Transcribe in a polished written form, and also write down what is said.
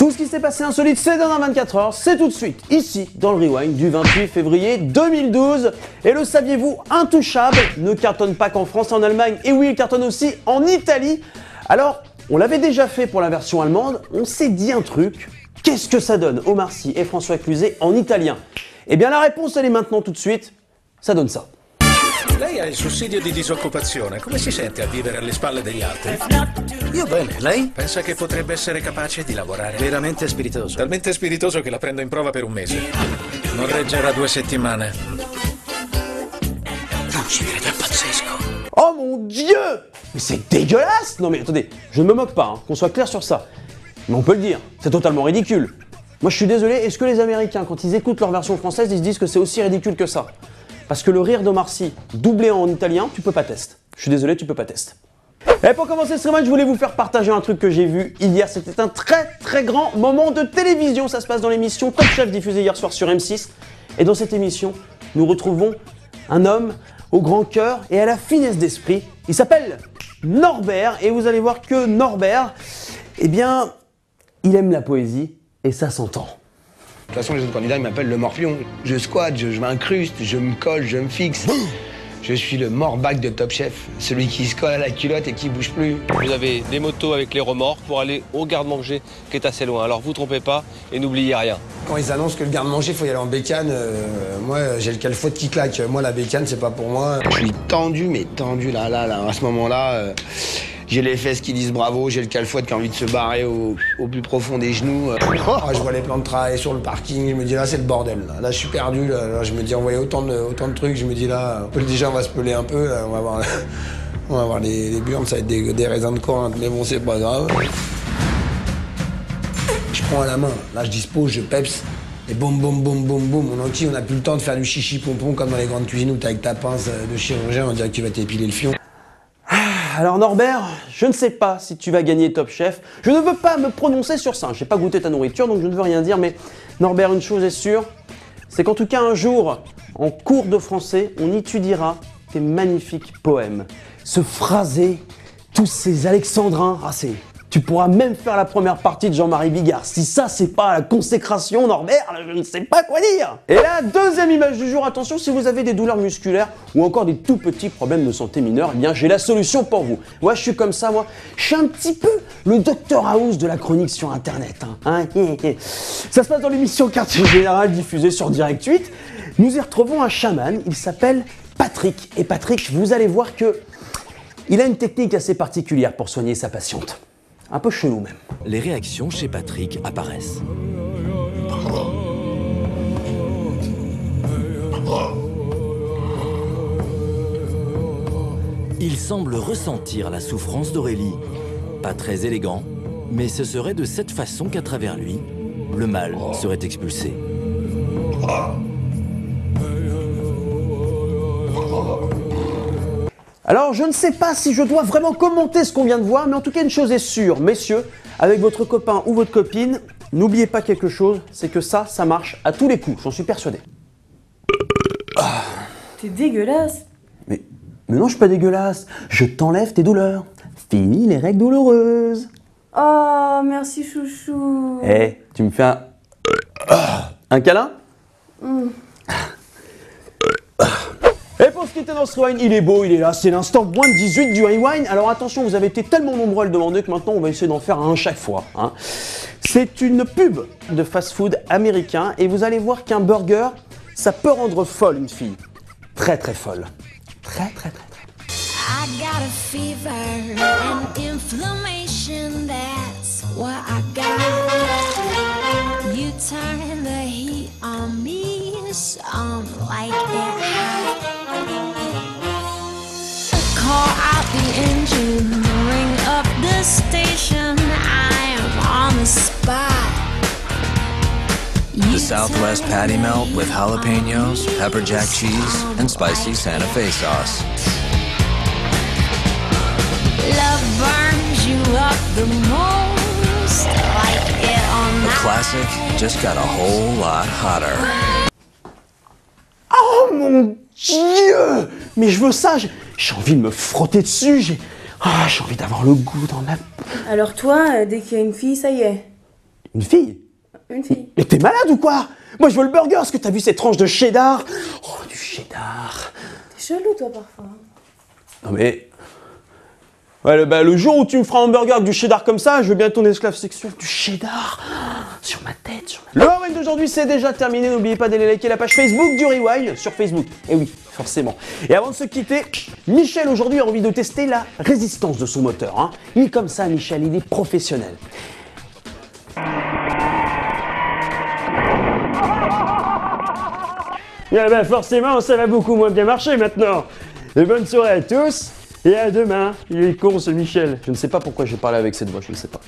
Tout ce qui s'est passé insolite, c'est dans 24 heures, c'est tout de suite, ici, dans le Rewind du 28 février 2012. Et le saviez-vous, Intouchable ne cartonne pas qu'en France et en Allemagne, et oui, il cartonne aussi en Italie. Alors, on l'avait déjà fait pour la version allemande, on s'est dit un truc, qu'est-ce que ça donne Omar Sy et François Cluzet en italien? Eh bien la réponse, elle est maintenant tout de suite, ça donne ça. Lei ha il sussidio di disoccupazione. Come si sente a vivere alle spalle degli altri? Io bene, lei? Pensa che potrebbe essere capace di lavorare? Veramente spiritoso. Talmente spiritoso che la prendo in prova per un mese. Non reggerà 2 settimane. Non ci credo, è pazzesco. Oh mon Dieu! Mais c'est dégueulasse! Non mais attendez, je ne me moque pas, hein, qu'on soit clair sur ça. Mais on peut le dire, c'est totalement ridicule. Moi je suis désolé, est-ce que les Américains, quand ils écoutent leur version française, ils se disent que c'est aussi ridicule que ça? Parce que le rire d'Omar Sy, doublé en italien, tu peux pas tester. Je suis désolé, tu peux pas tester. Et pour commencer ce rewind, je voulais vous faire partager un truc que j'ai vu hier. C'était un très grand moment de télévision. Ça se passe dans l'émission Top Chef diffusée hier soir sur M6. Et dans cette émission, nous retrouvons un homme au grand cœur et à la finesse d'esprit. Il s'appelle Norbert. Et vous allez voir que Norbert, eh bien, il aime la poésie et ça s'entend. De toute façon, les autres candidats, ils m'appellent le morpion. Je squatte, je m'incruste, je me colle, je me fixe. Je suis le morbac de Top Chef, celui qui se colle à la culotte et qui bouge plus. Vous avez des motos avec les remorques pour aller au garde-manger qui est assez loin. Alors vous trompez pas et n'oubliez rien. Quand ils annoncent que le garde-manger, il faut y aller en bécane, moi, j'ai le calfaute qui claque. Moi, la bécane, c'est pas pour moi. Je suis tendu, mais tendu là, à ce moment-là. J'ai les fesses qui disent bravo, j'ai le calfouette qui a envie de se barrer au plus profond des genoux. Je vois les plans de travail sur le parking, je me dis là c'est le bordel. Là je suis perdu, là, je me dis on voyait autant de trucs, je me dis là, déjà on va se peler un peu, là, on va avoir les burnes, ça va être des raisins de Corinthe, mais bon c'est pas grave. Je prends à la main, là je dispose, je peps, et boum boum boum boum boum, mon anti, on n'a plus le temps de faire du chichi pompon comme dans les grandes cuisines où t'as avec ta pince de chirurgien, on dirait que tu vas t'épiler le fion. Alors Norbert, je ne sais pas si tu vas gagner Top Chef. Je ne veux pas me prononcer sur ça. Je n'ai pas goûté ta nourriture, donc je ne veux rien dire. Mais Norbert, une chose est sûre, c'est qu'en tout cas un jour, en cours de français, on étudiera tes magnifiques poèmes. Ce phrasé, tous ces alexandrins, tu pourras même faire la première partie de Jean-Marie Bigard. Si ça, c'est pas la consécration, Norbert, je ne sais pas quoi dire. Et la deuxième image du jour, attention, si vous avez des douleurs musculaires ou encore des tout petits problèmes de santé mineurs, eh bien, j'ai la solution pour vous. Moi, je suis comme ça, moi. Je suis un petit peu le Dr House de la chronique sur Internet. Ça se passe dans l'émission Quartier Général diffusée sur Direct 8. Nous y retrouvons un chaman, il s'appelle Patrick. Et Patrick, vous allez voir que il a une technique assez particulière pour soigner sa patiente. Un peu chelou même. Les réactions chez Patrick apparaissent. Il semble ressentir la souffrance d'Aurélie. Pas très élégant, mais ce serait de cette façon qu'à travers lui, le mal serait expulsé. Alors, je ne sais pas si je dois vraiment commenter ce qu'on vient de voir, mais en tout cas, une chose est sûre, messieurs, avec votre copain ou votre copine, n'oubliez pas quelque chose, c'est que ça marche à tous les coups, j'en suis persuadé. T'es dégueulasse. Mais non, je suis pas dégueulasse, je t'enlève tes douleurs. Fini les règles douloureuses. Oh, merci chouchou. Eh, tu me fais un câlin? Et pour ce qui était dans ce rewind, il est beau, il est là, c'est l'instant moins de 18 du rewind. Alors attention, vous avez été tellement nombreux à le demander que maintenant on va essayer d'en faire un chaque fois. C'est une pub de fast-food américain et vous allez voir qu'un burger, ça peut rendre folle une fille. Très folle. Très. I got a fever and inflammation, that's what I got. You turn the heat on me, so I'm like it hot. Call out the engine, ring up the station, I am on the spot. The Southwest patty melt with jalapenos, pepper jack cheese, and spicy Santa Fe sauce. Love burns you up the most, like it on The classic just got a whole lot hotter. Oh mon Dieu! Mais je veux ça, j'ai envie de me frotter dessus, j'ai envie d'avoir le goût dans ma... Alors toi, dès qu'il y a une fille, ça y est. Une fille? Une fille. Mais t'es malade ou quoi? Moi je veux le burger, est-ce que t'as vu ces tranches de cheddar? Oh, du cheddar. T'es chelou, toi, parfois. Non mais... Ouais, le jour où tu me feras un hamburger avec du cheddar comme ça, je veux bien ton esclave sexuel. Du cheddar sur ma tête, sur ma... Le Rewind d'aujourd'hui, c'est déjà terminé. N'oubliez pas d'aller liker la page Facebook du Rewind sur Facebook. Et oui, forcément. Et avant de se quitter, Michel aujourd'hui a envie de tester la résistance de son moteur. Hein. Il est comme ça, Michel, il est professionnel. Ah ben forcément, ça va beaucoup moins bien marcher maintenant. Et bonne soirée à tous. Et à demain. Il est con ce Michel. Je ne sais pas pourquoi j'ai parlé avec cette voix, je ne sais pas.